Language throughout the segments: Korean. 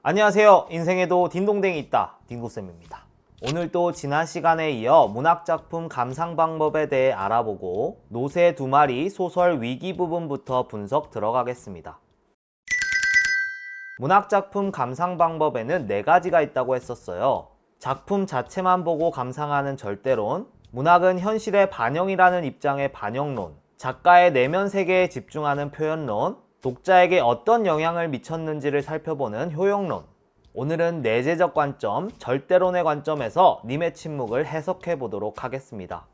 안녕하세요. 인생에도 딩동댕이 있다. 딩고쌤입니다. 오늘도 지난 시간에 이어 문학작품 감상 방법에 대해 알아보고 노새 두 마리 소설 위기 부분부터 분석 들어가겠습니다. 문학작품 감상 방법에는 4가지가 있다고 했었어요. 작품 자체만 보고 감상하는 절대론, 문학은 현실의 반영이라는 입장의 반영론, 작가의 내면 세계에 집중하는 표현론, 독자에게 어떤 영향을 미쳤는지를 살펴보는 효용론. 오늘은 내재적 관점, 절대론의 관점에서 님의 침묵을 해석해 보도록 하겠습니다.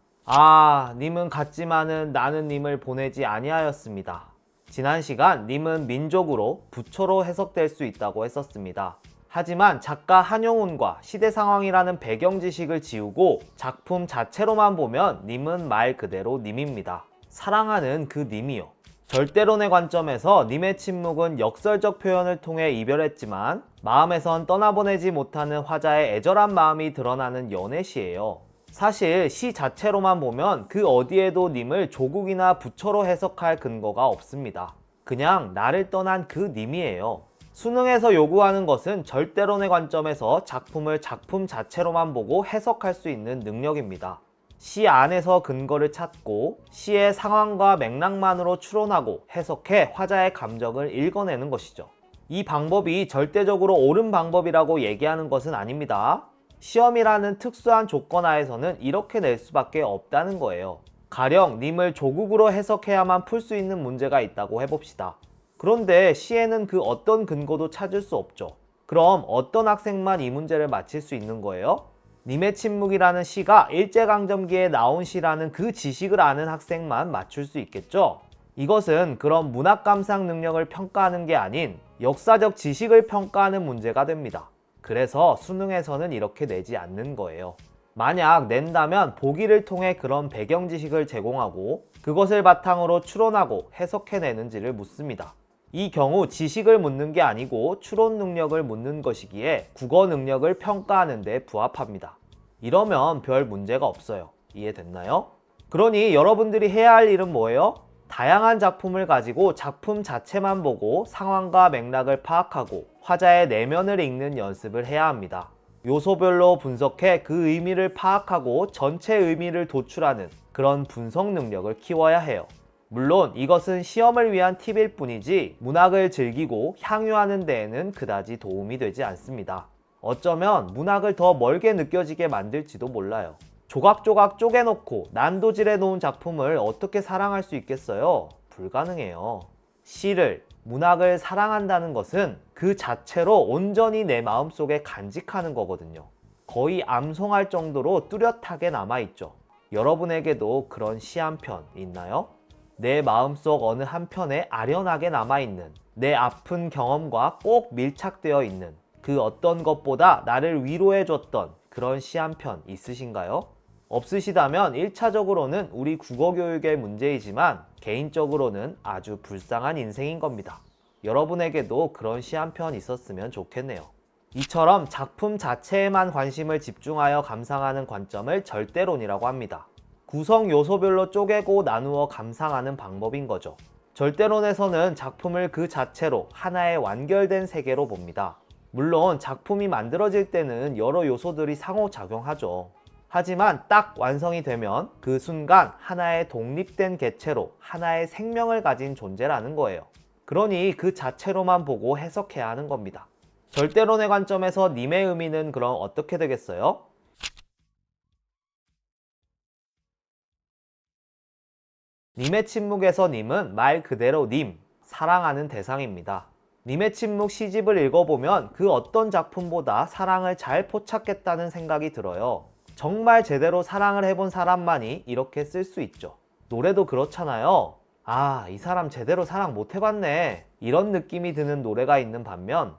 님은 같지만은 나는 님을 보내지 아니하였습니다. 지난 시간 님은 민족으로 부처로 해석될 수 있다고 했었습니다. 하지만 작가 한용운과 시대 상황이라는 배경 지식을 지우고 작품 자체로만 보면 님은 말 그대로 님입니다. 사랑하는 그 님이요. 절대론의 관점에서 님의 침묵은 역설적 표현을 통해 이별했지만 마음에선 떠나보내지 못하는 화자의 애절한 마음이 드러나는 연애시예요. 사실 시 자체로만 보면 그 어디에도 님을 조국이나 부처로 해석할 근거가 없습니다. 그냥 나를 떠난 그 님이에요. 수능에서 요구하는 것은 절대론의 관점에서 작품을 작품 자체로만 보고 해석할 수 있는 능력입니다. 시 안에서 근거를 찾고 시의 상황과 맥락만으로 추론하고 해석해 화자의 감정을 읽어내는 것이죠. 이 방법이 절대적으로 옳은 방법이라고 얘기하는 것은 아닙니다. 시험이라는 특수한 조건 하에서는 이렇게 낼 수밖에 없다는 거예요. 가령 님을 조국으로 해석해야만 풀 수 있는 문제가 있다고 해봅시다. 그런데 시에는 그 어떤 근거도 찾을 수 없죠. 그럼 어떤 학생만 이 문제를 맞힐 수 있는 거예요? 님의 침묵이라는 시가 일제강점기에 나온 시라는 그 지식을 아는 학생만 맞출 수 있겠죠? 이것은 그럼 문학 감상 능력을 평가하는 게 아닌 역사적 지식을 평가하는 문제가 됩니다. 그래서 수능에서는 이렇게 내지 않는 거예요. 만약 낸다면 보기를 통해 그런 배경 지식을 제공하고 그것을 바탕으로 추론하고 해석해내는지를 묻습니다. 이 경우 지식을 묻는 게 아니고 추론 능력을 묻는 것이기에 국어 능력을 평가하는 데 부합합니다. 이러면 별 문제가 없어요. 이해됐나요? 그러니 여러분들이 해야 할 일은 뭐예요? 다양한 작품을 가지고 작품 자체만 보고 상황과 맥락을 파악하고 화자의 내면을 읽는 연습을 해야 합니다. 요소별로 분석해 그 의미를 파악하고 전체 의미를 도출하는 그런 분석 능력을 키워야 해요. 물론 이것은 시험을 위한 팁일 뿐이지 문학을 즐기고 향유하는 데에는 그다지 도움이 되지 않습니다. 어쩌면 문학을 더 멀게 느껴지게 만들지도 몰라요. 조각조각 쪼개놓고 난도질해 놓은 작품을 어떻게 사랑할 수 있겠어요? 불가능해요. 시를, 문학을 사랑한다는 것은 그 자체로 온전히 내 마음속에 간직하는 거거든요. 거의 암송할 정도로 뚜렷하게 남아있죠. 여러분에게도 그런 시 한 편 있나요? 내 마음속 어느 한편에 아련하게 남아있는 내 아픈 경험과 꼭 밀착되어 있는 그 어떤 것보다 나를 위로해줬던 그런 시 한 편 있으신가요? 없으시다면 1차적으로는 우리 국어교육의 문제이지만 개인적으로는 아주 불쌍한 인생인 겁니다. 여러분에게도 그런 시 한 편 있었으면 좋겠네요. 이처럼 작품 자체에만 관심을 집중하여 감상하는 관점을 절대론이라고 합니다. 구성 요소별로 쪼개고 나누어 감상하는 방법인 거죠. 절대론에서는 작품을 그 자체로 하나의 완결된 세계로 봅니다. 물론 작품이 만들어질 때는 여러 요소들이 상호작용하죠. 하지만 딱 완성이 되면 그 순간 하나의 독립된 개체로 하나의 생명을 가진 존재라는 거예요. 그러니 그 자체로만 보고 해석해야 하는 겁니다. 절대론의 관점에서 님의 의미는 그럼 어떻게 되겠어요? 님의 침묵에서 님은 말 그대로 님, 사랑하는 대상입니다. 님의 침묵 시집을 읽어보면 그 어떤 작품보다 사랑을 잘 포착했다는 생각이 들어요. 정말 제대로 사랑을 해본 사람만이 이렇게 쓸 수 있죠. 노래도 그렇잖아요. 이 사람 제대로 사랑 못 해봤네. 이런 느낌이 드는 노래가 있는 반면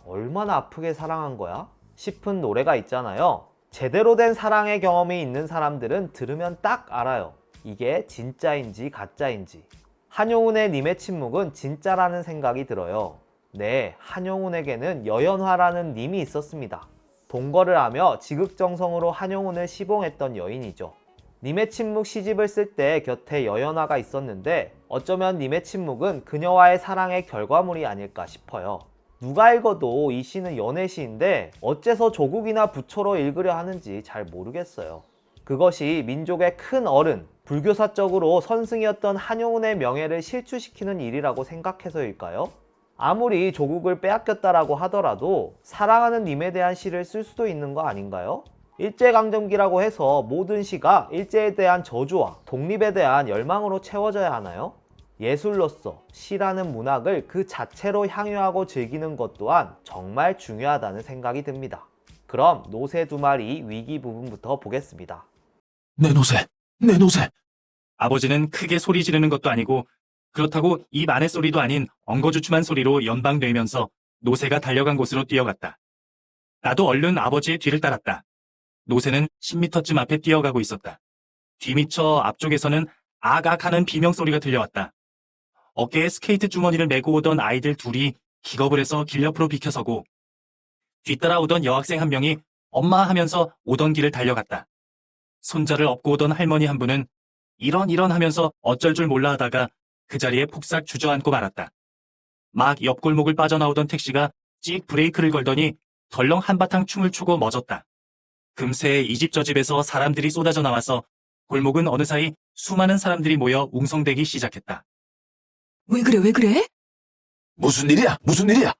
얼마나 아프게 사랑한 거야? 싶은 노래가 있잖아요. 제대로 된 사랑의 경험이 있는 사람들은 들으면 딱 알아요. 이게 진짜인지 가짜인지. 한용운의 님의 침묵은 진짜라는 생각이 들어요. 네, 한용운에게는 여연화라는 님이 있었습니다. 동거를 하며 지극정성으로 한용운을 시봉했던 여인이죠. 님의 침묵 시집을 쓸 때 곁에 여연화가 있었는데 어쩌면 님의 침묵은 그녀와의 사랑의 결과물이 아닐까 싶어요. 누가 읽어도 이 시는 연애시인데 어째서 조국이나 부초로 읽으려 하는지 잘 모르겠어요. 그것이 민족의 큰 어른, 불교사적으로 선승이었던 한용운의 명예를 실추시키는 일이라고 생각해서일까요? 아무리 조국을 빼앗겼다라고 하더라도 사랑하는 님에 대한 시를 쓸 수도 있는 거 아닌가요? 일제강점기라고 해서 모든 시가 일제에 대한 저주와 독립에 대한 열망으로 채워져야 하나요? 예술로서 시라는 문학을 그 자체로 향유하고 즐기는 것 또한 정말 중요하다는 생각이 듭니다. 그럼 노새 두 마리 위기 부분부터 보겠습니다. 내 노새, 내 노새. 아버지는 크게 소리 지르는 것도 아니고 그렇다고 입 안의 소리도 아닌 엉거주춤한 소리로 연방되면서 노새가 달려간 곳으로 뛰어갔다. 나도 얼른 아버지의 뒤를 따랐다. 노새는 10m쯤 앞에 뛰어가고 있었다. 뒤미처 앞쪽에서는 아악 하는 비명소리가 들려왔다. 어깨에 스케이트 주머니를 메고 오던 아이들 둘이 기겁을 해서 길 옆으로 비켜서고 뒤따라오던 여학생 한 명이 엄마 하면서 오던 길을 달려갔다. 손자를 업고 오던 할머니 한 분은 이런 하면서 어쩔 줄 몰라 하다가 그 자리에 폭삭 주저앉고 말았다. 막 옆골목을 빠져나오던 택시가 찍 브레이크를 걸더니 덜렁 한바탕 춤을 추고 멎었다. 금세 이 집 저 집에서 사람들이 쏟아져 나와서 골목은 어느 사이 수많은 사람들이 모여 웅성대기 시작했다. 왜 그래, 왜 그래? 무슨 일이야? 무슨 일이야?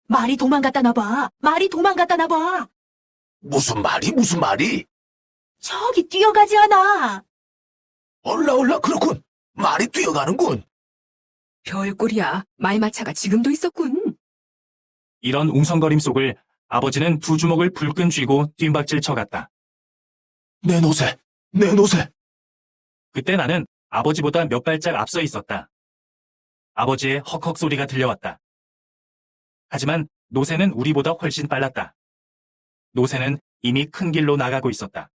말이 도망갔다 나봐. 말이 도망갔다 나봐. 무슨 말이, 무슨 말이? 저기 뛰어가지 않아. 올라, 그렇군. 말이 뛰어가는군. 별꼴이야. 말마차가 지금도 있었군. 이런 웅성거림 속을 아버지는 두 주먹을 불끈 쥐고 뜀박질 쳐갔다. 내 노새, 내 노새. 그때 나는 아버지보다 몇 발짝 앞서 있었다. 아버지의 헉헉 소리가 들려왔다. 하지만 노새는 우리보다 훨씬 빨랐다. 노새는 이미 큰 길로 나가고 있었다.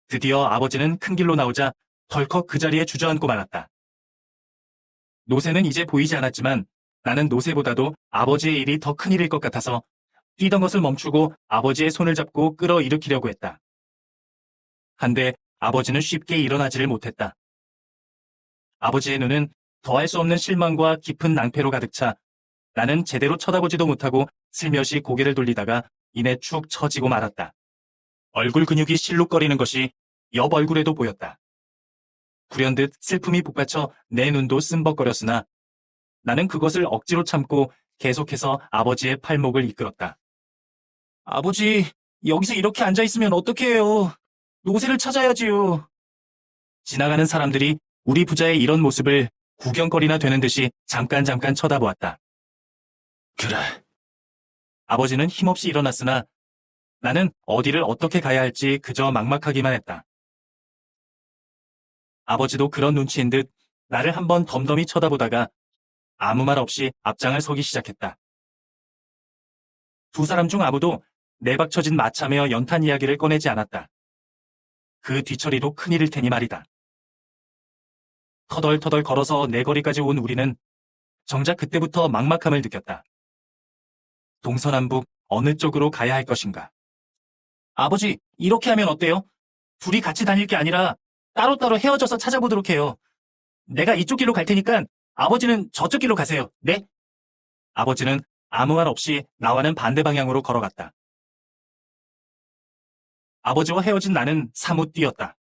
드디어 아버지는 큰 길로 나오자 덜컥 그 자리에 주저앉고 말았다. 노새는 이제 보이지 않았지만 나는 노새보다도 아버지의 일이 더 큰일일 것 같아서 뛰던 것을 멈추고 아버지의 손을 잡고 끌어일으키려고 했다. 한데 아버지는 쉽게 일어나지를 못했다. 아버지의 눈은 더할 수 없는 실망과 깊은 낭패로 가득 차 나는 제대로 쳐다보지도 못하고 슬며시 고개를 돌리다가 이내 축 처지고 말았다. 얼굴 근육이 실룩거리는 것이 옆 얼굴에도 보였다. 불현듯 슬픔이 북받쳐 내 눈도 씀벅거렸으나 나는 그것을 억지로 참고 계속해서 아버지의 팔목을 이끌었다. 아버지, 여기서 이렇게 앉아있으면 어떡해요? 노새를 찾아야지요. 지나가는 사람들이 우리 부자의 이런 모습을 구경거리나 되는 듯이 잠깐 쳐다보았다. 그래. 아버지는 힘없이 일어났으나 나는 어디를 어떻게 가야 할지 그저 막막하기만 했다. 아버지도 그런 눈치인 듯 나를 한번 덤덤히 쳐다보다가 아무 말 없이 앞장을 서기 시작했다. 두 사람 중 아무도 내박쳐진 마차며 연탄 이야기를 꺼내지 않았다. 그 뒤처리도 큰일일 테니 말이다. 터덜터덜 걸어서 내 거리까지 온 우리는 정작 그때부터 막막함을 느꼈다. 동서남북 어느 쪽으로 가야 할 것인가. 아버지, 이렇게 하면 어때요? 둘이 같이 다닐 게 아니라 따로따로 헤어져서 찾아보도록 해요. 내가 이쪽 길로 갈 테니까 아버지는 저쪽 길로 가세요. 네? 아버지는 아무 말 없이 나와는 반대 방향으로 걸어갔다. 아버지와 헤어진 나는 사뭇 뛰었다.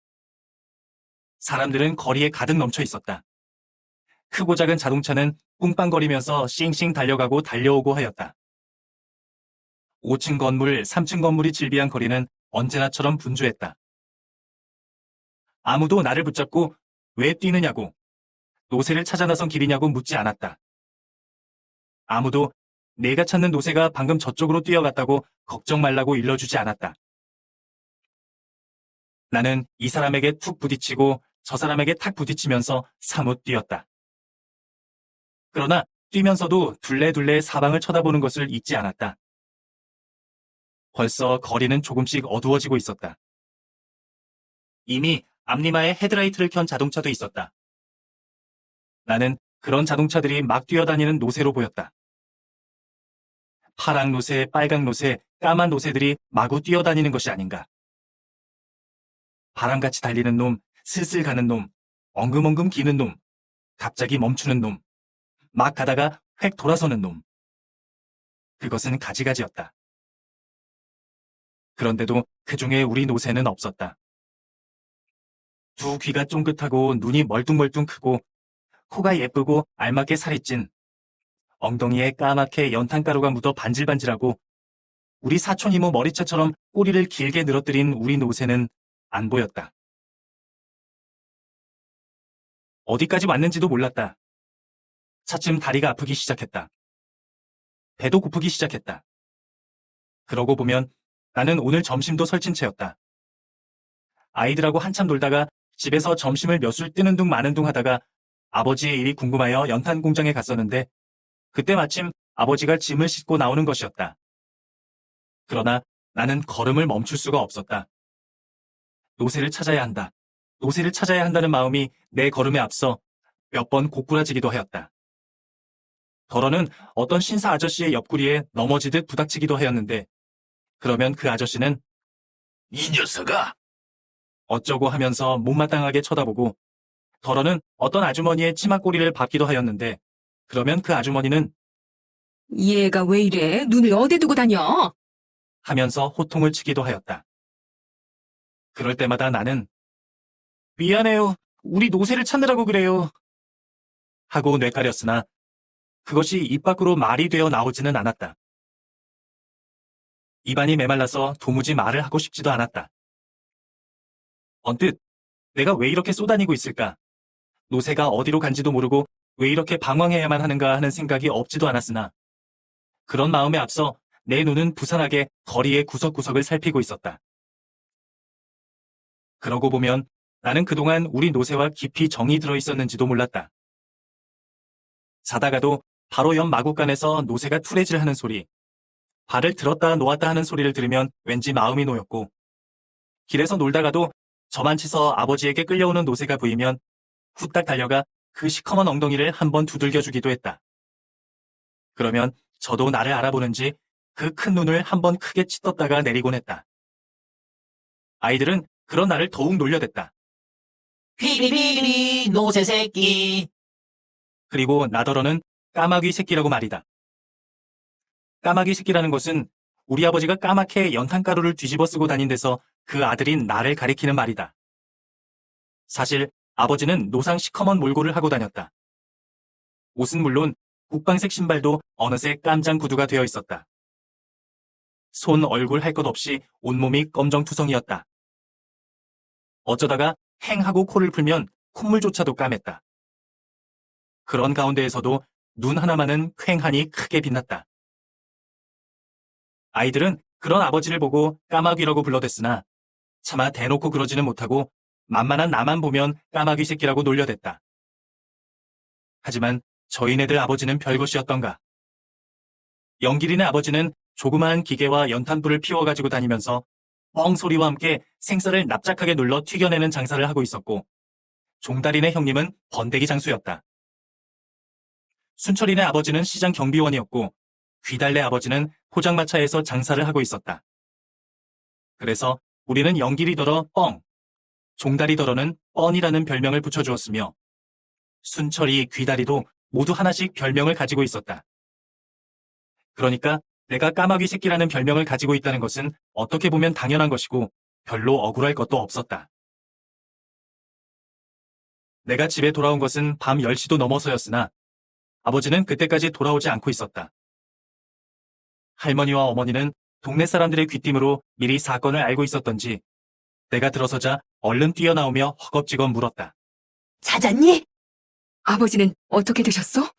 사람들은 거리에 가득 넘쳐 있었다. 크고 작은 자동차는 꿍빵거리면서 싱싱 달려가고 달려오고 하였다. 5층 건물, 3층 건물이 질비한 거리는 언제나처럼 분주했다. 아무도 나를 붙잡고 왜 뛰느냐고, 노새를 찾아 나선 길이냐고 묻지 않았다. 아무도 내가 찾는 노새가 방금 저쪽으로 뛰어갔다고 걱정 말라고 일러주지 않았다. 나는 이 사람에게 툭 부딪히고 저 사람에게 탁 부딪히면서 사뭇 뛰었다. 그러나 뛰면서도 둘레둘레 사방을 쳐다보는 것을 잊지 않았다. 벌써 거리는 조금씩 어두워지고 있었다. 이미 앞니마에 헤드라이트를 켠 자동차도 있었다. 나는 그런 자동차들이 막 뛰어다니는 노새로 보였다. 파랑 노새, 빨강 노새, 까만 노새들이 마구 뛰어다니는 것이 아닌가. 바람같이 달리는 놈, 슬슬 가는 놈, 엉금엉금 기는 놈, 갑자기 멈추는 놈, 막 가다가 획 돌아서는 놈. 그것은 가지가지였다. 그런데도 그 중에 우리 노새는 없었다. 두 귀가 쫑긋하고 눈이 멀뚱멀뚱 크고 코가 예쁘고 알맞게 살이 찐 엉덩이에 까맣게 연탄가루가 묻어 반질반질하고 우리 사촌 이모 머리채처럼 꼬리를 길게 늘어뜨린 우리 노새는 안 보였다. 어디까지 왔는지도 몰랐다. 차츰 다리가 아프기 시작했다. 배도 고프기 시작했다. 그러고 보면 나는 오늘 점심도 설친 채였다. 아이들하고 한참 놀다가 집에서 점심을 몇 술 뜨는 둥 마는 둥 하다가 아버지의 일이 궁금하여 연탄 공장에 갔었는데 그때 마침 아버지가 짐을 싣고 나오는 것이었다. 그러나 나는 걸음을 멈출 수가 없었다. 노새를 찾아야 한다. 노새를 찾아야 한다는 마음이 내 걸음에 앞서 몇 번 고꾸라지기도 하였다. 덜어는 어떤 신사 아저씨의 옆구리에 넘어지듯 부닥치기도 하였는데 그러면 그 아저씨는 이 녀석아, 어쩌고 하면서 못마땅하게 쳐다보고 덜어는 어떤 아주머니의 치마꼬리를 밟기도 하였는데 그러면 그 아주머니는 얘가 왜 이래? 눈을 어디 두고 다녀? 하면서 호통을 치기도 하였다. 그럴 때마다 나는 미안해요. 우리 노새를 찾느라고 그래요. 하고 뇌까렸으나 그것이 입 밖으로 말이 되어 나오지는 않았다. 입안이 메말라서 도무지 말을 하고 싶지도 않았다. 언뜻 내가 왜 이렇게 쏘다니고 있을까? 노새가 어디로 간지도 모르고 왜 이렇게 방황해야만 하는가 하는 생각이 없지도 않았으나 그런 마음에 앞서 내 눈은 부산하게 거리의 구석구석을 살피고 있었다. 그러고 보면 나는 그동안 우리 노새와 깊이 정이 들어 있었는지도 몰랐다. 자다가도 바로 옆 마구간에서 노새가 투레질하는 소리, 발을 들었다 놓았다 하는 소리를 들으면 왠지 마음이 놓였고 길에서 놀다가도 저만치서 아버지에게 끌려오는 노새가 보이면 후딱 달려가 그 시커먼 엉덩이를 한번 두들겨주기도 했다. 그러면 저도 나를 알아보는지 그 큰 눈을 한번 크게 치떴다가 내리곤 했다. 아이들은 그런 나를 더욱 놀려댔다. 피리피리 노새 새끼. 그리고 나더러는 까마귀 새끼라고 말이다. 까마귀 새끼라는 것은 우리 아버지가 까맣게 연탄가루를 뒤집어 쓰고 다닌 데서 그 아들인 나를 가리키는 말이다. 사실 아버지는 노상 시커먼 몰골을 하고 다녔다. 옷은 물론 국방색 신발도 어느새 깜장 구두가 되어 있었다. 손, 얼굴 할 것 없이 온몸이 검정투성이었다. 어쩌다가 행하고 코를 풀면 콧물조차도 까맸다. 그런 가운데에서도 눈 하나만은 퀭하니 크게 빛났다. 아이들은 그런 아버지를 보고 까마귀라고 불러댔으나 차마 대놓고 그러지는 못하고 만만한 나만 보면 까마귀 새끼라고 놀려댔다. 하지만 저희네들 아버지는 별것이었던가. 영길이네 아버지는 조그마한 기계와 연탄불을 피워가지고 다니면서 뻥 소리와 함께 생쌀을 납작하게 눌러 튀겨내는 장사를 하고 있었고 종달이네 형님은 번데기 장수였다. 순철이네 아버지는 시장 경비원이었고 귀달래 아버지는 포장마차에서 장사를 하고 있었다. 그래서 우리는 영길이더러 뻥, 종다리더러는 뻔이라는 별명을 붙여주었으며 순철이, 귀다리도 모두 하나씩 별명을 가지고 있었다. 그러니까 내가 까마귀 새끼라는 별명을 가지고 있다는 것은 어떻게 보면 당연한 것이고 별로 억울할 것도 없었다. 내가 집에 돌아온 것은 밤 10시도 넘어서였으나 아버지는 그때까지 돌아오지 않고 있었다. 할머니와 어머니는 동네 사람들의 귀띔으로 미리 사건을 알고 있었던지 내가 들어서자 얼른 뛰어나오며 허겁지겁 물었다. 찾았니? 아버지는 어떻게 되셨어?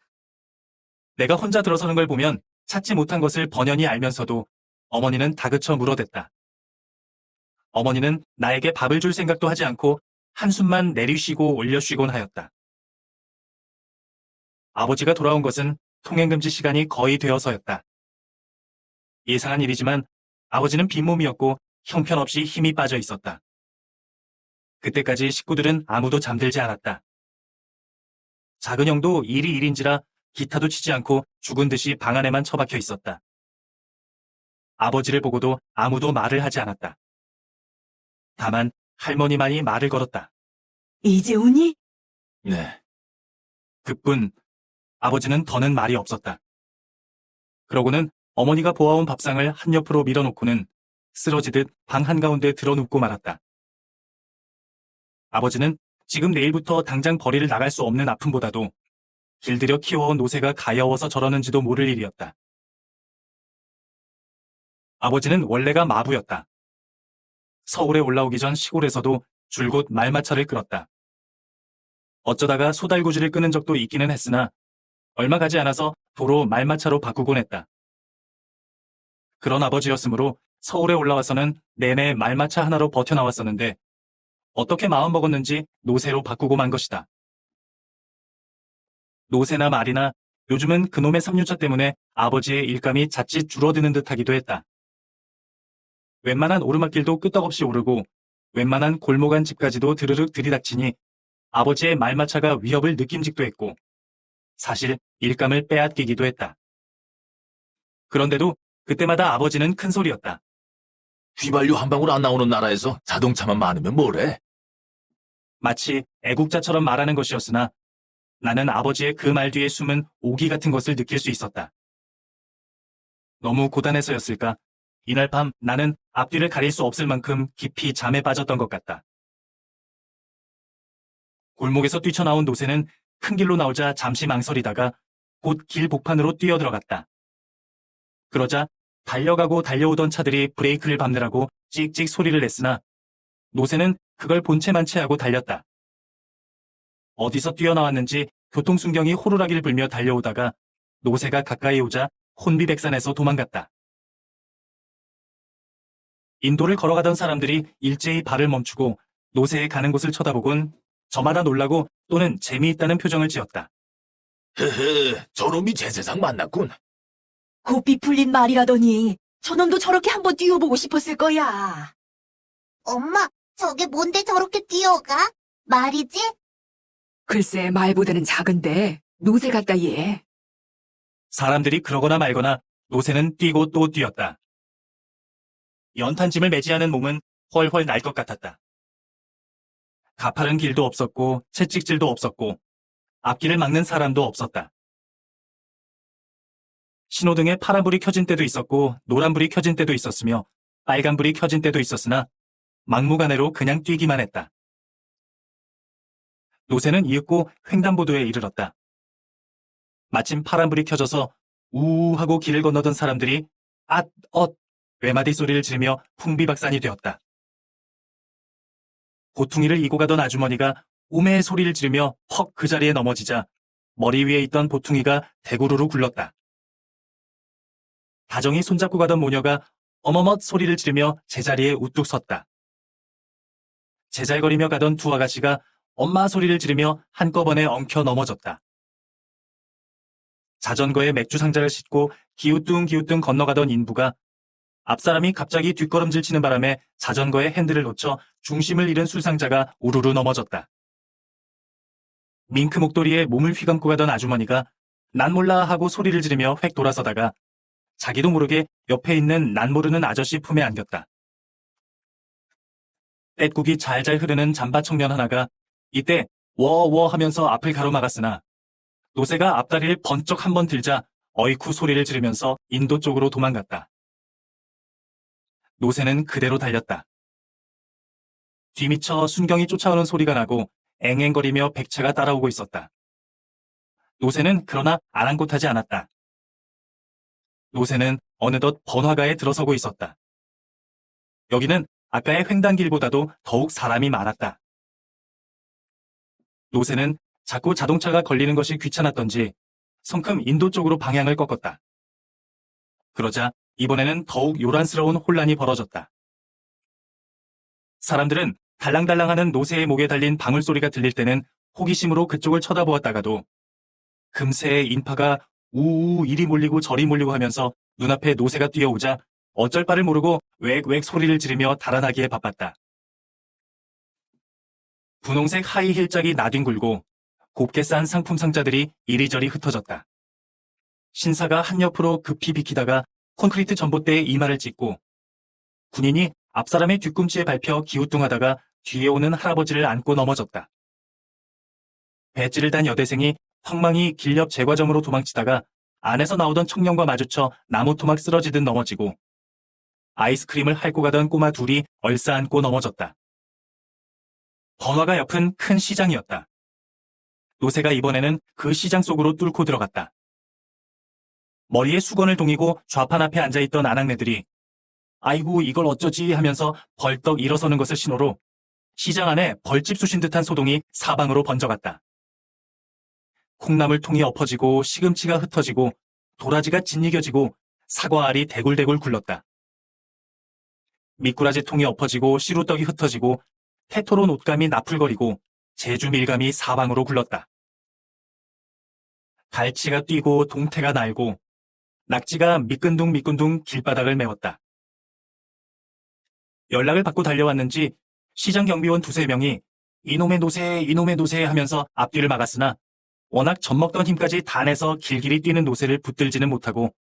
내가 혼자 들어서는 걸 보면 찾지 못한 것을 번연히 알면서도 어머니는 다그쳐 물어댔다. 어머니는 나에게 밥을 줄 생각도 하지 않고 한숨만 내리쉬고 올려쉬곤 하였다. 아버지가 돌아온 것은 통행금지 시간이 거의 되어서였다. 예상한 일이지만 아버지는 빈몸이었고 형편없이 힘이 빠져 있었다. 그때까지 식구들은 아무도 잠들지 않았다. 작은 형도 일이 일인지라 기타도 치지 않고 죽은 듯이 방 안에만 처박혀 있었다. 아버지를 보고도 아무도 말을 하지 않았다. 다만 할머니만이 말을 걸었다. 이제 오니? 네. 그뿐 아버지는 더는 말이 없었다. 그러고는 어머니가 보아온 밥상을 한옆으로 밀어놓고는 쓰러지듯 방 한가운데 드러눕고 말았다. 아버지는 지금 내일부터 당장 거리를 나갈 수 없는 아픔보다도 길들여 키워온 노새가 가여워서 저러는지도 모를 일이었다. 아버지는 원래가 마부였다. 서울에 올라오기 전 시골에서도 줄곧 말마차를 끌었다. 어쩌다가 소달구지를 끄는 적도 있기는 했으나 얼마 가지 않아서 도로 말마차로 바꾸곤 했다. 그런 아버지였으므로 서울에 올라와서는 내내 말마차 하나로 버텨나왔었는데 어떻게 마음먹었는지 노새로 바꾸고 만 것이다. 노새나 말이나 요즘은 그놈의 삼류차 때문에 아버지의 일감이 자칫 줄어드는 듯하기도 했다. 웬만한 오르막길도 끄떡없이 오르고 웬만한 골목안 집까지도 드르륵 들이닥치니 아버지의 말마차가 위협을 느낌직도 했고 사실 일감을 빼앗기기도 했다. 그런데도 그때마다 아버지는 큰 소리였다. 휘발유 한 방울 안 나오는 나라에서 자동차만 많으면 뭐래? 마치 애국자처럼 말하는 것이었으나 나는 아버지의 그 말 뒤에 숨은 오기 같은 것을 느낄 수 있었다. 너무 고단해서였을까? 이날 밤 나는 앞뒤를 가릴 수 없을 만큼 깊이 잠에 빠졌던 것 같다. 골목에서 뛰쳐나온 노새는 큰 길로 나오자 잠시 망설이다가 곧 길 복판으로 뛰어들어갔다. 그러자 달려가고 달려오던 차들이 브레이크를 밟느라고 찍찍 소리를 냈으나 노새는 그걸 본체만 채하고 달렸다. 어디서 뛰어나왔는지 교통순경이 호루라기를 불며 달려오다가 노새가 가까이 오자 혼비백산해서 도망갔다. 인도를 걸어가던 사람들이 일제히 발을 멈추고 노새의 가는 곳을 쳐다보곤 저마다 놀라고 또는 재미있다는 표정을 지었다. 헤헤, 저놈이 제 세상 만났군. 고삐 풀린 말이라더니 저놈도 저렇게 한번 뛰어보고 싶었을 거야. 엄마, 저게 뭔데 저렇게 뛰어가? 말이지? 글쎄, 말보다는 작은데 노새 같다 얘. 사람들이 그러거나 말거나 노새는 뛰고 또 뛰었다. 연탄짐을 매지하는 몸은 훨훨 날 것 같았다. 가파른 길도 없었고 채찍질도 없었고 앞길을 막는 사람도 없었다. 신호등에 파란불이 켜진 때도 있었고 노란불이 켜진 때도 있었으며 빨간불이 켜진 때도 있었으나 막무가내로 그냥 뛰기만 했다. 노새는 이윽고 횡단보도에 이르렀다. 마침 파란불이 켜져서 우우 하고 길을 건너던 사람들이 앗, 엇 외마디 소리를 지르며 풍비박산이 되었다. 보퉁이를 이고 가던 아주머니가 오매 소리를 지르며 헉 그 자리에 넘어지자 머리 위에 있던 보퉁이가 대구르르 굴렀다. 다정히 손잡고 가던 모녀가 어머멋 소리를 지르며 제자리에 우뚝 섰다. 제잘거리며 가던 두 아가씨가 엄마 소리를 지르며 한꺼번에 엉켜 넘어졌다. 자전거에 맥주 상자를 싣고 기우뚱기우뚱 건너가던 인부가 앞사람이 갑자기 뒷걸음질 치는 바람에 자전거의 핸들을 놓쳐 중심을 잃은 술상자가 우르르 넘어졌다. 밍크 목도리에 몸을 휘감고 가던 아주머니가 난 몰라 하고 소리를 지르며 획 돌아서다가 자기도 모르게 옆에 있는 난 모르는 아저씨 품에 안겼다. 떼국이 잘잘 흐르는 잠바 청년 하나가 이때 워워 하면서 앞을 가로막았으나 노새가 앞다리를 번쩍 한번 들자 어이쿠 소리를 지르면서 인도 쪽으로 도망갔다. 노새는 그대로 달렸다. 뒤미쳐 순경이 쫓아오는 소리가 나고 앵앵거리며 백차가 따라오고 있었다. 노새는 그러나 아랑곳하지 않았다. 노새는 어느덧 번화가에 들어서고 있었다. 여기는 아까의 횡단길보다도 더욱 사람이 많았다. 노새는 자꾸 자동차가 걸리는 것이 귀찮았던지 성큼 인도 쪽으로 방향을 꺾었다. 그러자 이번에는 더욱 요란스러운 혼란이 벌어졌다. 사람들은 달랑달랑하는 노새의 목에 달린 방울소리가 들릴 때는 호기심으로 그쪽을 쳐다보았다가도 금세의 인파가 우우 이리 몰리고 저리 몰리고 하면서 눈앞에 노새가 뛰어오자 어쩔 바를 모르고 웩웩 소리를 지르며 달아나기에 바빴다. 분홍색 하이힐 짝이 나뒹굴고 곱게 싼 상품 상자들이 이리저리 흩어졌다. 신사가 한옆으로 급히 비키다가 콘크리트 전봇대에 이마를 찍고 군인이 앞사람의 뒤꿈치에 밟혀 기우뚱하다가 뒤에 오는 할아버지를 안고 넘어졌다. 배지를 단 여대생이 황망히 길 옆 제과점으로 도망치다가 안에서 나오던 청년과 마주쳐 나무 토막 쓰러지듯 넘어지고 아이스크림을 핥고 가던 꼬마 둘이 얼싸안고 넘어졌다. 번화가 옆은 큰 시장이었다. 노새가 이번에는 그 시장 속으로 뚫고 들어갔다. 머리에 수건을 동이고 좌판 앞에 앉아있던 아낙네들이 아이고 이걸 어쩌지 하면서 벌떡 일어서는 것을 신호로 시장 안에 벌집 쑤신 듯한 소동이 사방으로 번져갔다. 콩나물 통이 엎어지고 시금치가 흩어지고 도라지가 짓이겨지고 사과알이 대굴대굴 굴렀다. 미꾸라지 통이 엎어지고 시루떡이 흩어지고 테토론 옷감이 나풀거리고 제주 밀감이 사방으로 굴렀다. 갈치가 뛰고 동태가 날고 낙지가 미끈둥미끈둥 길바닥을 메웠다. 연락을 받고 달려왔는지 시장 경비원 두세 명이 이놈의 노새 하면서 앞뒤를 막았으나 워낙 젖먹던 힘까지 다 내서 길길이 뛰는 노새를 붙들지는 못하고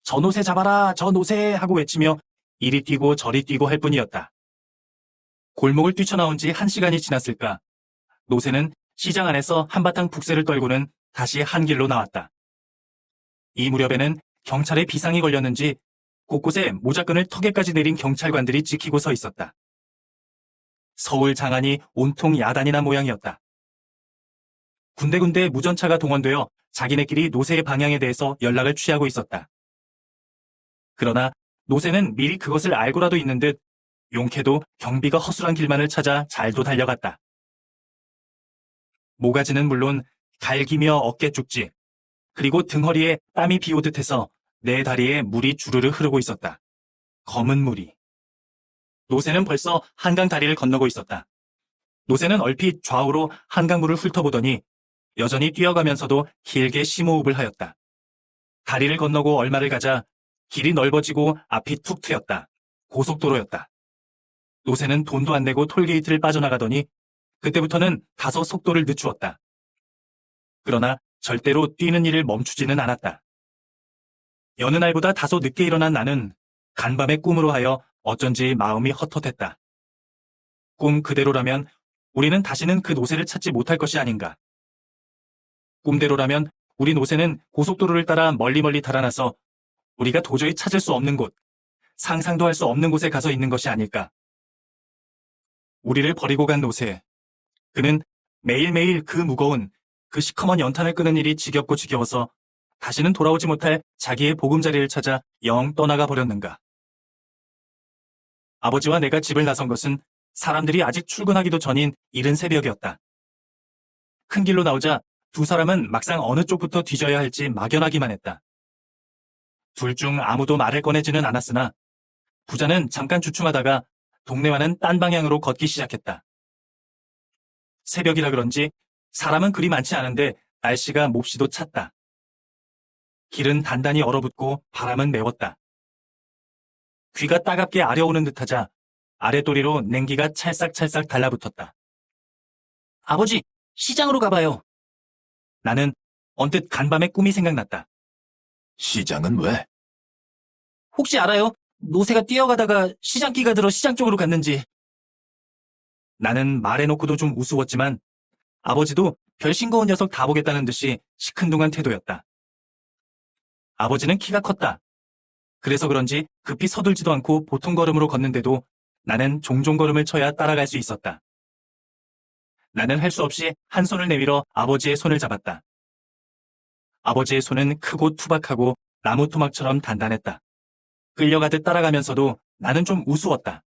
저 노새 잡아라 저 노새 하고 외치며 이리 뛰고 저리 뛰고 할 뿐이었다. 골목을 뛰쳐나온 지 1시간이 지났을까 노새는 시장 안에서 한바탕 북새를 떨고는 다시 한 길로 나왔다. 이 무렵에는 경찰에 비상이 걸렸는지 곳곳에 모자끈을 턱에까지 내린 경찰관들이 지키고 서 있었다. 서울 장안이 온통 야단이 난 모양이었다. 군데군데 무전차가 동원되어 자기네끼리 노새의 방향에 대해서 연락을 취하고 있었다. 그러나 노새는 미리 그것을 알고라도 있는 듯 용케도 경비가 허술한 길만을 찾아 잘도 달려갔다. 모가지는 물론 갈기며 어깨 쭉지 그리고 등허리에 땀이 비오듯 해서 내 다리에 물이 주르르 흐르고 있었다. 검은 물이. 노새는 벌써 한강 다리를 건너고 있었다. 노새는 얼핏 좌우로 한강물을 훑어보더니 여전히 뛰어가면서도 길게 심호흡을 하였다. 다리를 건너고 얼마를 가자 길이 넓어지고 앞이 툭 트였다. 고속도로였다. 노새는 돈도 안 내고 톨게이트를 빠져나가더니 그때부터는 다소 속도를 늦추었다. 그러나 절대로 뛰는 일을 멈추지는 않았다. 여느 날보다 다소 늦게 일어난 나는 간밤의 꿈으로 하여 어쩐지 마음이 헛헛했다. 꿈 그대로라면 우리는 다시는 그 노새를 찾지 못할 것이 아닌가. 꿈대로라면 우리 노새는 고속도로를 따라 멀리 달아나서 우리가 도저히 찾을 수 없는 곳, 상상도 할 수 없는 곳에 가서 있는 것이 아닐까. 우리를 버리고 간 노새. 그는 매일매일 그 무거운, 그 시커먼 연탄을 끄는 일이 지겹고 지겨워서 다시는 돌아오지 못할 자기의 보금자리를 찾아 영 떠나가 버렸는가. 아버지와 내가 집을 나선 것은 사람들이 아직 출근하기도 전인 이른 새벽이었다. 큰 길로 나오자 두 사람은 막상 어느 쪽부터 뒤져야 할지 막연하기만 했다. 둘 중 아무도 말을 꺼내지는 않았으나 부자는 잠깐 주춤하다가 동네와는 딴 방향으로 걷기 시작했다. 새벽이라 그런지 사람은 그리 많지 않은데 날씨가 몹시도 찼다. 길은 단단히 얼어붙고 바람은 매웠다. 귀가 따갑게 아려오는 듯하자 아랫도리로 냉기가 찰싹찰싹 달라붙었다. 아버지, 시장으로 가봐요. 나는 언뜻 간밤의 꿈이 생각났다. 시장은 왜? 혹시 알아요? 노새가 뛰어가다가 시장기가 들어 시장 쪽으로 갔는지. 나는 말해놓고도 좀 우스웠지만 아버지도 별 싱거운 녀석 다 보겠다는 듯이 시큰둥한 태도였다. 아버지는 키가 컸다. 그래서 그런지 급히 서둘지도 않고 보통 걸음으로 걷는데도 나는 종종 걸음을 쳐야 따라갈 수 있었다. 나는 할 수 없이 한 손을 내밀어 아버지의 손을 잡았다. 아버지의 손은 크고 투박하고 나무 토막처럼 단단했다. 끌려가듯 따라가면서도 나는 좀 우스웠다.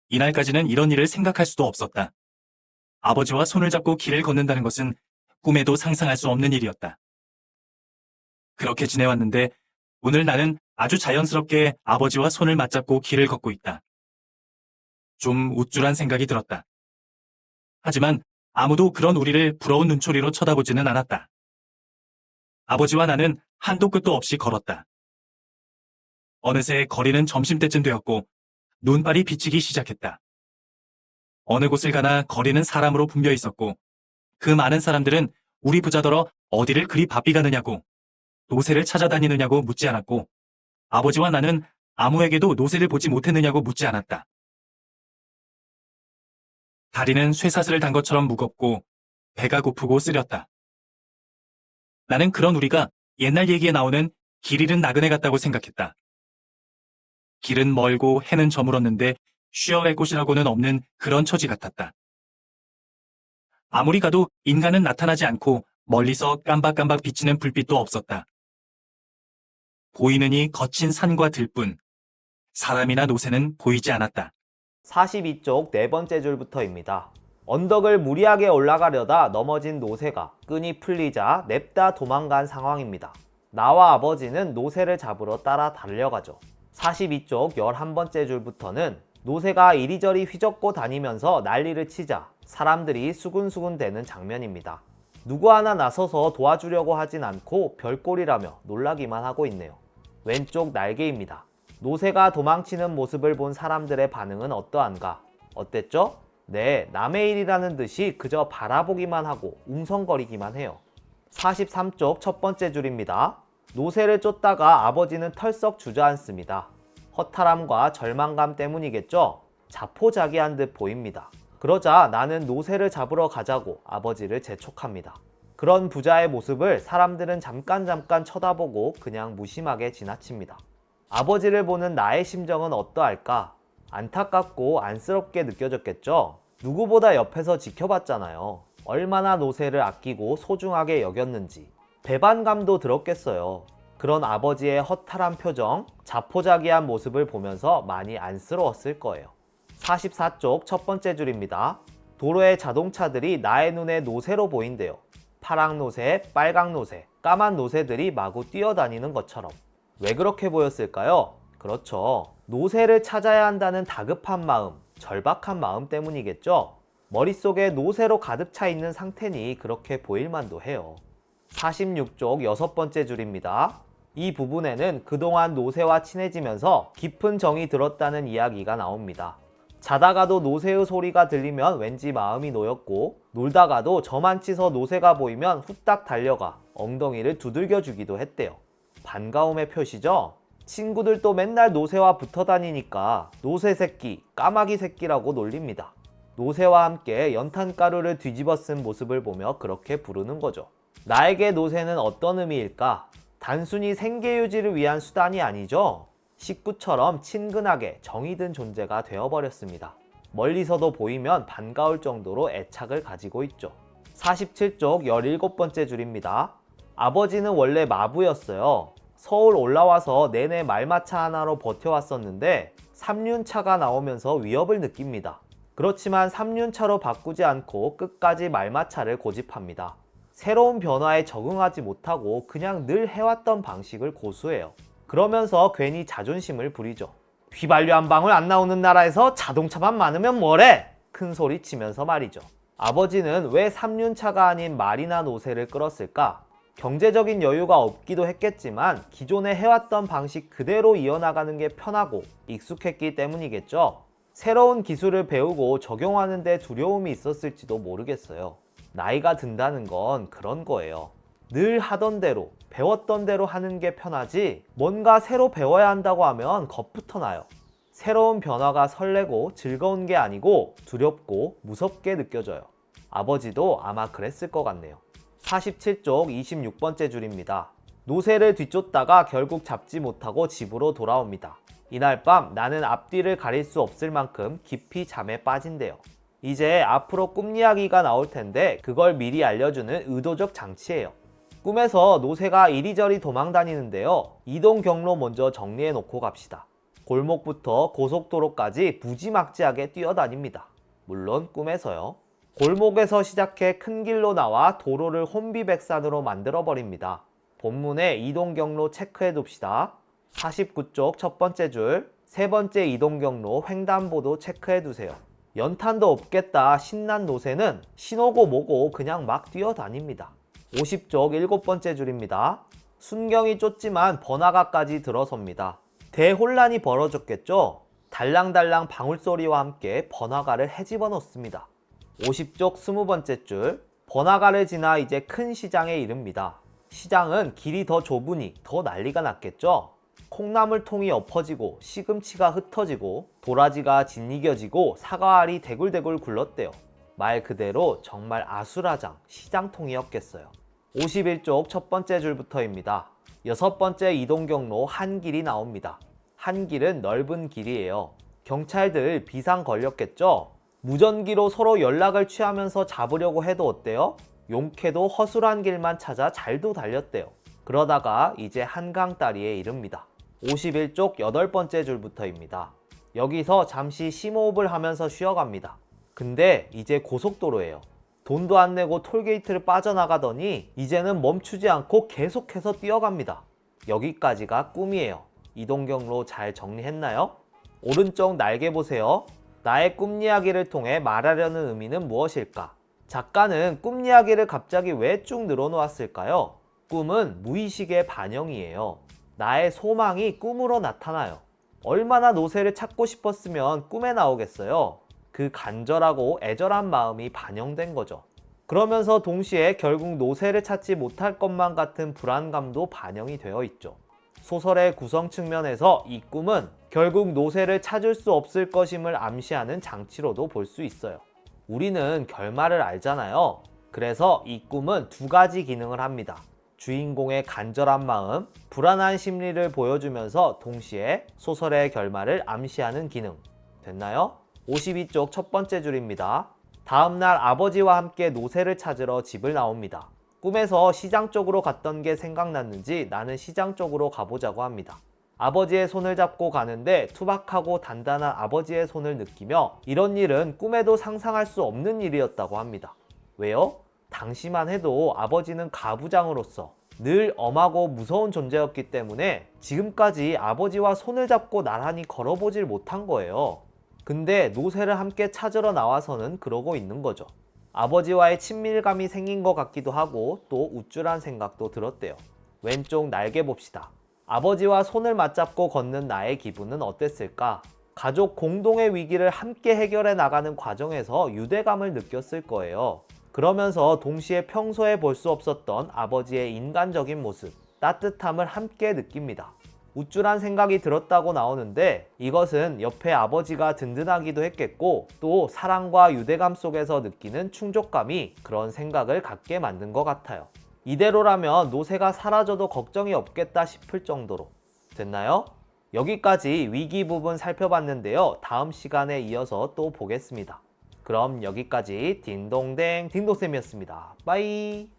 이날까지는 이런 일을 생각할 수도 없었다. 아버지와 손을 잡고 길을 걷는다는 것은 꿈에도 상상할 수 없는 일이었다. 그렇게 지내왔는데 오늘 나는 아주 자연스럽게 아버지와 손을 맞잡고 길을 걷고 있다. 좀 우쭐한 생각이 들었다. 하지만 아무도 그런 우리를 부러운 눈초리로 쳐다보지는 않았다. 아버지와 나는 한도 끝도 없이 걸었다. 어느새 거리는 점심때쯤 되었고 눈발이 비치기 시작했다. 어느 곳을 가나 거리는 사람으로 붐벼 있었고 그 많은 사람들은 우리 부자더러 어디를 그리 바삐 가느냐고 노새를 찾아다니느냐고 묻지 않았고 아버지와 나는 아무에게도 노새를 보지 못했느냐고 묻지 않았다. 다리는 쇠사슬을 단 것처럼 무겁고 배가 고프고 쓰렸다. 나는 그런 우리가 옛날 얘기에 나오는 길 잃은 나그네 같다고 생각했다. 길은 멀고 해는 저물었는데 쉬어갈 곳이라고는 없는 그런 처지 같았다. 아무리 가도 인간은 나타나지 않고 멀리서 깜박깜박 비치는 불빛도 없었다. 보이느니 거친 산과 들뿐, 사람이나 노새는 보이지 않았다. 42쪽 네 번째 줄부터입니다. 언덕을 무리하게 올라가려다 넘어진 노새가 끈이 풀리자 냅다 도망간 상황입니다. 나와 아버지는 노새를 잡으러 따라 달려가죠. 42쪽 11번째 줄부터는 노새가 이리저리 휘젓고 다니면서 난리를 치자 사람들이 수군수군 대는 장면입니다. 누구 하나 나서서 도와주려고 하진 않고 별꼴이라며 놀라기만 하고 있네요. 왼쪽 날개입니다. 노새가 도망치는 모습을 본 사람들의 반응은 어떠한가? 어땠죠? 네, 남의 일이라는 듯이 그저 바라보기만 하고 웅성거리기만 해요. 43쪽 첫 번째 줄입니다. 노새를 쫓다가 아버지는 털썩 주저앉습니다. 허탈함과 절망감 때문이겠죠? 자포자기한 듯 보입니다. 그러자 나는 노새를 잡으러 가자고 아버지를 재촉합니다. 그런 부자의 모습을 사람들은 잠깐 쳐다보고 그냥 무심하게 지나칩니다. 아버지를 보는 나의 심정은 어떠할까? 안타깝고 안쓰럽게 느껴졌겠죠? 누구보다 옆에서 지켜봤잖아요. 얼마나 노새를 아끼고 소중하게 여겼는지 배반감도 들었겠어요. 그런 아버지의 허탈한 표정, 자포자기한 모습을 보면서 많이 안쓰러웠을 거예요. 44쪽 첫 번째 줄입니다. 도로의 자동차들이 나의 눈에 노새로 보인대요. 파랑 노새, 빨강 노새, 까만 노새들이 마구 뛰어다니는 것처럼. 왜 그렇게 보였을까요? 그렇죠. 노새를 찾아야 한다는 다급한 마음, 절박한 마음 때문이겠죠. 머릿속에 노새로 가득 차 있는 상태니 그렇게 보일만도 해요. 46쪽 여섯 번째 줄입니다. 이 부분에는 그동안 노새와 친해지면서 깊은 정이 들었다는 이야기가 나옵니다. 자다가도 노새의 소리가 들리면 왠지 마음이 놓였고, 놀다가도 저만치서 노새가 보이면 후딱 달려가 엉덩이를 두들겨 주기도 했대요. 반가움의 표시죠? 친구들도 맨날 노새와 붙어 다니니까 노새 새끼, 까마귀 새끼라고 놀립니다. 노새와 함께 연탄가루를 뒤집어 쓴 모습을 보며 그렇게 부르는 거죠. 나에게 노새는 어떤 의미일까? 단순히 생계 유지를 위한 수단이 아니죠. 식구처럼 친근하게 정이 든 존재가 되어버렸습니다. 멀리서도 보이면 반가울 정도로 애착을 가지고 있죠. 47쪽 17번째 줄입니다. 아버지는 원래 마부였어요. 서울 올라와서 내내 말마차 하나로 버텨왔었는데 3륜차가 나오면서 위협을 느낍니다. 그렇지만 3륜차로 바꾸지 않고 끝까지 말마차를 고집합니다. 새로운 변화에 적응하지 못하고 그냥 늘 해왔던 방식을 고수해요. 그러면서 괜히 자존심을 부리죠. 휘발유 한 방울 안 나오는 나라에서 자동차만 많으면 뭐래? 큰 소리 치면서 말이죠. 아버지는 왜 3륜차가 아닌 말이나 노새를 끌었을까? 경제적인 여유가 없기도 했겠지만 기존에 해왔던 방식 그대로 이어나가는 게 편하고 익숙했기 때문이겠죠. 새로운 기술을 배우고 적용하는 데 두려움이 있었을지도 모르겠어요. 나이가 든다는 건 그런 거예요. 늘 하던 대로, 배웠던 대로 하는 게 편하지 뭔가 새로 배워야 한다고 하면 겁부터 나요. 새로운 변화가 설레고 즐거운 게 아니고 두렵고 무섭게 느껴져요. 아버지도 아마 그랬을 것 같네요. 47쪽 26번째 줄입니다. 노새를 뒤쫓다가 결국 잡지 못하고 집으로 돌아옵니다. 이날 밤 나는 앞뒤를 가릴 수 없을 만큼 깊이 잠에 빠진대요. 이제 앞으로 꿈 이야기가 나올 텐데 그걸 미리 알려주는 의도적 장치예요. 꿈에서 노새가 이리저리 도망 다니는데요. 이동 경로 먼저 정리해 놓고 갑시다. 골목부터 고속도로까지 무지막지하게 뛰어다닙니다. 물론 꿈에서요. 골목에서 시작해 큰 길로 나와 도로를 혼비백산으로 만들어버립니다. 본문에 이동 경로 체크해 둡시다. 49쪽 첫 번째 줄, 세 번째 이동 경로 횡단보도 체크해 두세요. 연탄도 없겠다 신난 노새는 신호고 뭐고 그냥 막 뛰어다닙니다. 50쪽 일곱 번째 줄입니다. 순경이 쫓지만 번화가까지 들어섭니다. 대혼란이 벌어졌겠죠? 달랑달랑 방울소리와 함께 번화가를 헤집어 놓습니다. 50쪽 20번째 줄, 번화가를 지나 이제 큰 시장에 이릅니다. 시장은 길이 더 좁으니 더 난리가 났겠죠? 콩나물통이 엎어지고 시금치가 흩어지고 도라지가 짓이겨지고 사과알이 대굴대굴 굴렀대요. 말 그대로 정말 아수라장 시장통이었겠어요. 51쪽 첫 번째 줄부터입니다. 여섯 번째 이동 경로 한 길이 나옵니다. 한 길은 넓은 길이에요. 경찰들 비상 걸렸겠죠? 무전기로 서로 연락을 취하면서 잡으려고 해도 어때요? 용케도 허술한 길만 찾아 잘도 달렸대요. 그러다가 이제 한강다리에 이릅니다. 51쪽 여덟 번째 줄부터입니다. 여기서 잠시 심호흡을 하면서 쉬어갑니다. 근데 이제 고속도로예요. 돈도 안 내고 톨게이트를 빠져나가더니 이제는 멈추지 않고 계속해서 뛰어갑니다. 여기까지가 꿈이에요. 이동 경로 잘 정리했나요? 오른쪽 날개 보세요. 나의 꿈 이야기를 통해 말하려는 의미는 무엇일까? 작가는 꿈 이야기를 갑자기 왜 쭉 늘어놓았을까요? 꿈은 무의식의 반영이에요. 나의 소망이 꿈으로 나타나요. 얼마나 노새를 찾고 싶었으면 꿈에 나오겠어요? 그 간절하고 애절한 마음이 반영된 거죠. 그러면서 동시에 결국 노새를 찾지 못할 것만 같은 불안감도 반영이 되어 있죠. 소설의 구성 측면에서 이 꿈은 결국 노새를 찾을 수 없을 것임을 암시하는 장치로도 볼 수 있어요. 우리는 결말을 알잖아요. 그래서 이 꿈은 두 가지 기능을 합니다. 주인공의 간절한 마음, 불안한 심리를 보여주면서 동시에 소설의 결말을 암시하는 기능. 됐나요? 52쪽 첫 번째 줄입니다. 다음날 아버지와 함께 노새를 찾으러 집을 나옵니다. 꿈에서 시장 쪽으로 갔던 게 생각났는지 나는 시장 쪽으로 가보자고 합니다. 아버지의 손을 잡고 가는데 투박하고 단단한 아버지의 손을 느끼며 이런 일은 꿈에도 상상할 수 없는 일이었다고 합니다. 왜요? 당시만 해도 아버지는 가부장으로서 늘 엄하고 무서운 존재였기 때문에 지금까지 아버지와 손을 잡고 나란히 걸어보질 못한 거예요. 근데 노새를 함께 찾으러 나와서는 그러고 있는 거죠. 아버지와의 친밀감이 생긴 것 같기도 하고 또 우쭐한 생각도 들었대요. 왼쪽 날개 봅시다. 아버지와 손을 맞잡고 걷는 나의 기분은 어땠을까? 가족 공동의 위기를 함께 해결해 나가는 과정에서 유대감을 느꼈을 거예요. 그러면서 동시에 평소에 볼 수 없었던 아버지의 인간적인 모습, 따뜻함을 함께 느낍니다. 우쭐한 생각이 들었다고 나오는데 이것은 옆에 아버지가 든든하기도 했겠고 또 사랑과 유대감 속에서 느끼는 충족감이 그런 생각을 갖게 만든 것 같아요. 이대로라면 노새가 사라져도 걱정이 없겠다 싶을 정도로. 됐나요? 여기까지 위기 부분 살펴봤는데요. 다음 시간에 이어서 또 보겠습니다. 그럼 여기까지 딩동댕 딩동쌤이었습니다. 빠이.